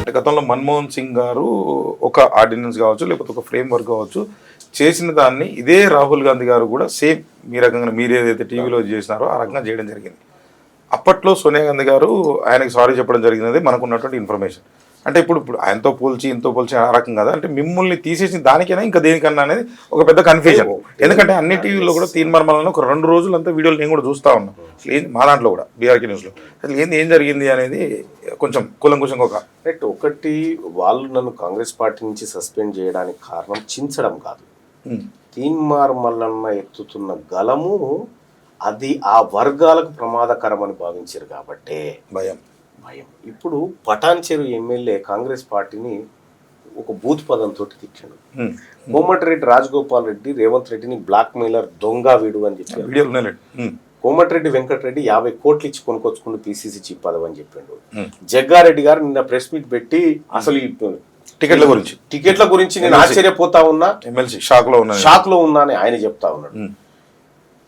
అంటే గతంలో మన్మోహన్ సింగ్ గారు ఒక ఆర్డినెన్స్ కావచ్చు లేకపోతే ఒక ఫ్రేమ్ వర్క్ కావచ్చు చేసిన దాన్ని ఇదే రాహుల్ గాంధీ గారు కూడా సేమ్ మీ రకంగా మీరు ఏదైతే టీవీలో చేసినారో ఆ రకంగా చేయడం జరిగింది. అప్పట్లో సోనియా గాంధీ గారు ఆయనకి సారీ చెప్పడం జరిగినది మనకున్నటువంటి ఇన్ఫర్మేషన్. అంటే ఇప్పుడు ఆయనతో పోల్చి ఇంతో పోల్చి ఆ రకం కదా, అంటే మిమ్మల్ని తీసేసిన దానికైనా ఇంకా దేనికన్నా అనేది ఒక పెద్ద కన్ఫ్యూజన్. ఎందుకంటే అన్ని టీవీల్లో కూడా తీన్మార్మలను ఒక 2 రోజులంతా వీడియోలు నేను కూడా చూస్తూ ఉన్నాను. అసలు ఏంది మా దాంట్లో కూడా బీఆర్కే న్యూస్లో అసలు ఏం జరిగింది అనేది కొంచెం కూలంకుశంగా ఒక ఒకటి వాళ్ళు నన్ను కాంగ్రెస్ పార్టీ నుంచి సస్పెండ్ చేయడానికి కారణం చించడం కాదు, తీన్మార్ మల్లన్న ఎత్తుతున్న గలము అది ఆ వర్గాలకు ప్రమాదకరం అని భావించారు కాబట్టే భయం. ఇప్పుడు పటాన్చెరు ఎమ్మెల్యే కాంగ్రెస్ పార్టీని ఒక బూత్ పదంతో తిట్టాడు. కోమటిరెడ్డి రాజగోపాల్ రెడ్డి రేవంత్ రెడ్డిని బ్లాక్ మెయిలర్ దొంగ వీడు అని చెప్పాడు. కోమటిరెడ్డి వెంకటరెడ్డి 50 కోట్లు ఇచ్చి కొనుకొచ్చుకుంటూ పీసీసీ చీఫ్ పదవి అని చెప్పిండు. జగ్గారెడ్డి గారు నిన్న ప్రెస్ మీట్ పెట్టి అసలు టికెట్ల గురించి నేను ఆశ్చర్యపోతా ఉన్నా, షాక్ లో ఉన్నా అని ఆయన చెప్తా ఉన్నాడు.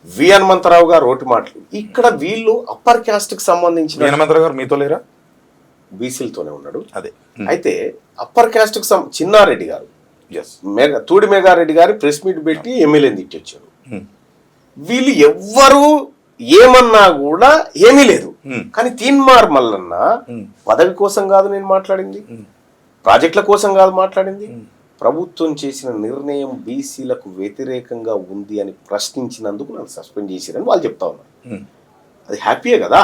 వి హనుమంతరావు గారు రోటి మాటలు. ఇక్కడ వీళ్ళు అప్పర్ క్యాస్ట్ కి సంబంధించిన హనుమంతరావు గారు మీతో లేరా? బీసీలతోనే ఉన్నాడు. అదే అయితే అప్పర్ క్యాస్ట్ కి చిన్నారెడ్డి గారు తూడి మెగారెడ్డి గారి ప్రెస్ మీట్ పెట్టి ఎమ్మెల్యేని తిట్టొచ్చారు. వీళ్ళు ఎవ్వరు ఏమన్నా కూడా ఏమీ లేదు. కానీ తీన్మార్ మల్లన్న పదవి కోసం కాదు నేను మాట్లాడింది, ప్రాజెక్టుల కోసం కాదు మాట్లాడింది, ప్రభుత్వం చేసిన నిర్ణయం బీసీలకు వ్యతిరేకంగా ఉంది అని ప్రశ్నించినందుకు నన్ను సస్పెండ్ చేశారని వాళ్ళు చెప్తా ఉన్నారు. అది హ్యాపీయే కదా.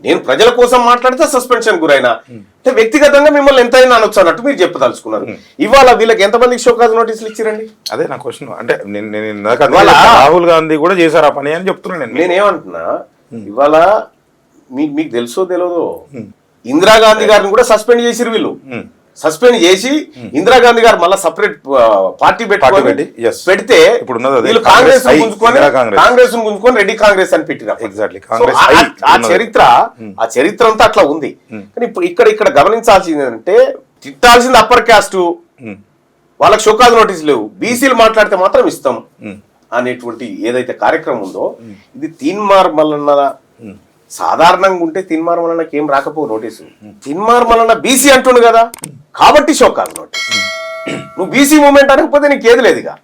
నేను ప్రజల కోసం మాట్లాడితే సస్పెన్షన్ గురైనా, అంటే వ్యక్తిగతంగా మిమ్మల్ని ఎంతైనా అనొచ్చు అన్నట్టు మీరు చెప్పదలుచుకున్నారు. ఇవాళ వీళ్ళకి ఎంతమందికి షోకాజ్ నోటీసులు ఇచ్చారండి? అదే నా క్వశ్చన్. అంటే రాహుల్ గాంధీ కూడా చేశారు ఆ పని అని చెప్తున్నాను. నేనేమంటున్నా, ఇవాళ మీకు తెలుసో తెలియదో ఇందిరాగాంధీ గారిని కూడా సస్పెండ్ చేసిరు వీళ్ళు. సస్పెండ్ చేసి ఇందిరాగాంధీ గారు మళ్ళీ సపరేట్ పార్టీ పెడితే వీళ్ళు కాంగ్రెస్ గుంజుకొని రెడ్డి కాంగ్రెస్ అని పెట్టినారు. ఆ చరిత్ర అంతా అట్లా ఉంది. కానీ ఇప్పుడు ఇక్కడ గమనించాల్సింది ఏంటంటే, తిట్టాల్సింది అప్పర్ క్యాస్ట్, వాళ్ళకి షోకాజ్ నోటీస్ లేవు, బీసీలు మాట్లాడితే మాత్రం ఇస్తాం అనేటువంటి ఏదైతే కార్యక్రమం ఉందో, ఇది తీన్మార్ మల్లన్న సాధారణంగా ఉంటే తీన్మార్ మల్లన్నకి ఏం రాకపోవు నోటీసు. తీన్మార్ మల్లన్న బీసీ అంటుండు కదా కాబట్టి షోకాజ్ నోటీస్. నువ్వు బీసీ మూమెంట్ అనకపోతే నీకు ఏది లేదుగా.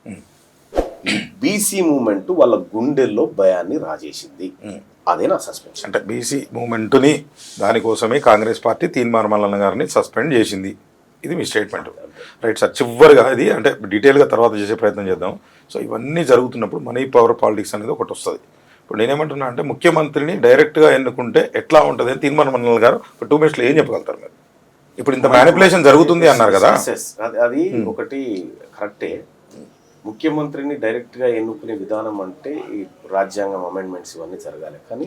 బీసీ మూమెంట్ వాళ్ళ గుండెల్లో భయాన్ని రాజేసింది. అదే నా సస్పెన్షన్. అంటే బీసీ మూమెంట్ని దానికోసమే కాంగ్రెస్ పార్టీ తీన్మార్ మల్లన్న గారిని సస్పెండ్ చేసింది. ఇది మీ స్టేట్మెంట్, రైట్ సార్? చివరిగా ఇది అంటే డీటెయిల్గా తర్వాత చేసే ప్రయత్నం చేద్దాం. సో ఇవన్నీ జరుగుతున్నప్పుడు మనీ పవర్ పాలిటిక్స్ అనేది ఒకటి వస్తుంది. ఇప్పుడు నేనేమంటున్నా అంటే, ముఖ్యమంత్రిని డైరెక్ట్గా ఎన్నుకుంటే ఎట్లా ఉంటుంది అని తీన్మార్ మల్లన్న గారు 2 మినిట్స్లో ఏం చెప్పగలుగుతారు మీరు? ఇప్పుడు ఇంత మ్యానిపులేషన్ జరుగుతుంది అన్నారు కదా. అది ఒకటి కరెక్టే. ముఖ్యమంత్రిని డైరెక్ట్ గా ఎన్నుకునే విధానం అంటే ఈ రాజ్యాంగం అమెండ్మెంట్స్ ఇవన్నీ జరగాలి. కానీ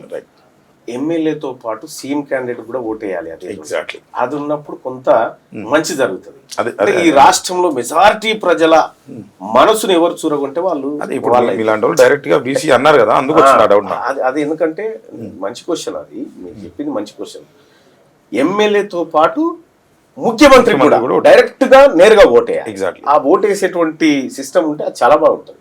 ఎమ్మెల్యేతో పాటు సీఎం క్యాండిడేట్ కూడా ఓటేయాలి. అది ఎగ్జాక్ట్లీ అది ఉన్నప్పుడు కొంత మంచి జరుగుతుంది. ఈ రాష్ట్రంలో మెజారిటీ ప్రజల మనసును ఎవరు చూరగొంటే వాళ్ళు డైరెక్ట్ గా బీసీ అన్నారు కదా, అందుకు అది ఎందుకంటే మంచి క్వశ్చన్. అది మీరు చెప్పింది మంచి క్వశ్చన్. ఎమ్మెల్యేతో పాటు ముఖ్యమంత్రి కూడా డైరెక్ట్ గా నేరుగా ఓటేయాలి. ఎగ్జాక్ట్లీ ఆ ఓటేసేటువంటి సిస్టమ్ ఉంటే అది చాలా బాగుంటుంది.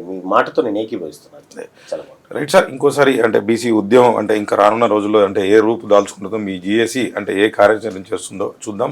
మీ మాటతో నేను ఏకీభవిస్తున్నాను. చాలా బాగుంటుంది. రైట్ సార్, ఇంకోసారి అంటే బీసీ ఉద్యమం అంటే ఇంకా రానున్న రోజుల్లో అంటే ఏ రూపు దాల్చుకుంటుందో, మీ జీఏసీ అంటే ఏ కార్యాచరణ చేస్తుందో చూద్దాం.